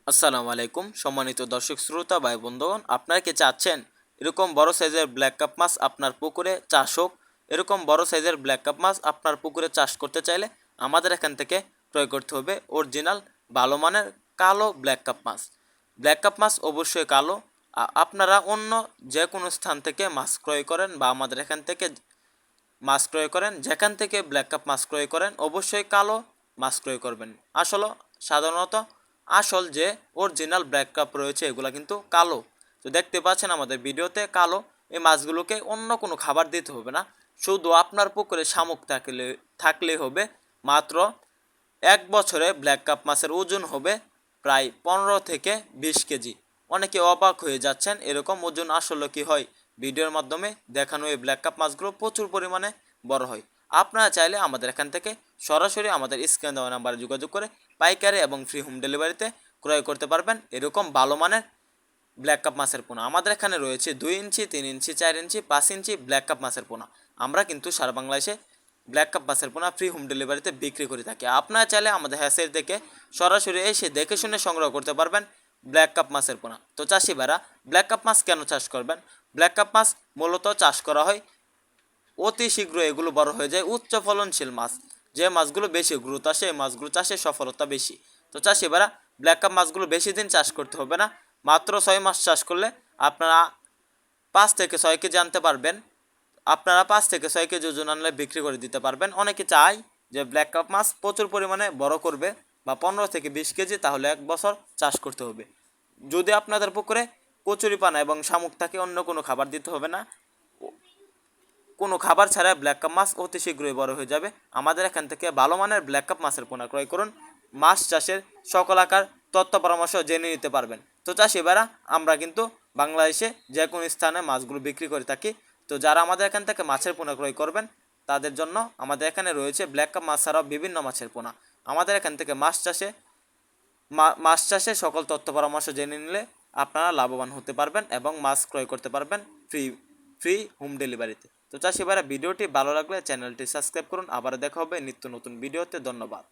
আসসালামু আলাইকুম সম্মানিত দর্শক শ্রোতা ভাই বন্ধুগণ, আপনারা কি চাচ্ছেন এরকম বড় সাইজের ব্ল্যাক কাপ মাছ আপনার পুকুরে চাষ হোক? এরকম বড় সাইজের ব্ল্যাক কাপ মাছ আপনার পুকুরে চাষ করতে চাইলে আমাদের এখান থেকে ক্রয় করতে হবে অরিজিনাল ভালো মানের কালো ব্ল্যাক কাপ মাছ। ব্ল্যাক কাপ মাছ অবশ্যই কালো। আপনারা অন্য যে কোনো স্থান থেকে মাছ ক্রয় করেন বা আমাদের এখান থেকে মাছ ক্রয় করেন, যেখান থেকে ব্ল্যাক কাপ মাছ ক্রয় করেন অবশ্যই কালো মাছ ক্রয় করবেন। সাধারণত আসল যে অরিজিনাল ব্ল্যাক কাপ রয়েছে এগুলো কিন্তু কালো। তো দেখতে পাচ্ছেন আমাদের ভিডিওতে কালো। এই মাছগুলোকে অন্য কোনো খাবার দিতে হবে না, শুধু আপনার পুকুরে শামুক থাকলেই হবে। মাত্র 1 বছরে ব্ল্যাক কাপ মাছের ওজন হবে প্রায় 15 থেকে 20 কেজি। অনেকে অবাক হয়ে যাচ্ছেন এরকম ওজন আসলে কি হয়। ভিডিওর মাধ্যমে দেখানো এই ব্ল্যাক কাপ মাছগুলো প্রচুর পরিমাণে বড় হয়। আপনারা চাইলে আমাদের এখান থেকে সরাসরি আমাদের স্ক্রিনে দেওয়া নাম্বারে যোগাযোগ করে পাইকারি এবং ফ্রি হোম ডেলিভারিতে ক্রয় করতে পারবেন এরকম ভালো মানের ব্ল্যাক কাপ মাছের পোনা। আমাদের এখানে রয়েছে 2 ইঞ্চি, 3 ইঞ্চি, 4 ইঞ্চি, 5 ইঞ্চি ব্ল্যাক কাপ মাছের পোনা। আমরা কিন্তু সারা বাংলাদেশে ব্ল্যাক কাপ মাছের পোনা ফ্রি হোম ডেলিভারিতে বিক্রি করে থাকি। আপনারা চাইলে আমাদের হ্যাসের থেকে সরাসরি এসে দেখে শুনে সংগ্রহ করতে পারবেন ব্ল্যাক কাপ মাছের পোনা। তো চাষি ভাইরা, ব্ল্যাক কাপ মাছ কেন চাষ করবেন? ব্ল্যাক কাপ মাছ মূলত চাষ করা হয় অতি শীঘ্র এগুলো বড় হয়ে যায়, উচ্চ ফলনশীল মাছ। যে মাছগুলো বেশি গ্রোথ আসে এই মাছগুলো চাষে সফলতা বেশি। তো চাষি ভাইরা, ব্ল্যাক কাপ মাছগুলো বেশি দিন চাষ করতে হবে না, মাত্র 6 মাস চাষ করলে আপনারা 5 থেকে 6 কেজি আনতে পারবেন। আপনারা 5 থেকে 6 কেজি ওজন আনলে বিক্রি করে দিতে পারবেন। অনেকে চায় যে ব্ল্যাক কাপ মাছ প্রচুর পরিমাণে বড় করবে বা 15 থেকে 20 কেজি, তাহলে 1 বছর চাষ করতে হবে। যদি আপনাদের পুকুরে কচুরিপানা এবং শামুক থাকে, অন্য কোনো খাবার দিতে হবে না, কোনো খাবার ছাড়া ব্ল্যাক কাপ মাছ অতি শীঘ্রই বড় হয়ে যাবে। আমাদের এখান থেকে ভালো মানের ব্ল্যাক কাপ মাছের পোনা ক্রয় করুন, মাছ চাষের সকল আকার তথ্য পরামর্শ জেনে নিতে পারবেন। তো চাষি ভাইরা, আমরা কিন্তু বাংলাদেশে যে কোনো স্থানে মাছগুলো বিক্রি করে থাকি। তো যারা আমাদের এখান থেকে মাছের পোনা ক্রয় করবেন তাদের জন্য আমাদের এখানে রয়েছে ব্ল্যাক কাপ মাছ ছাড়াও বিভিন্ন মাছের পোনা। আমাদের এখান থেকে মাছ চাষে সকল তথ্য পরামর্শ জেনে নিলে আপনারা লাভবান হতে পারবেন এবং মাছ ক্রয় করতে পারবেন ফ্রি হোম ডেলিভারিতে। তো চাষি ভাইরা, ভিডিওটি ভালো লাগলে চ্যানেলটি সাবস্ক্রাইব করুন। আবার দেখা হবে নিত্য নতুন ভিডিওতে। ধন্যবাদ।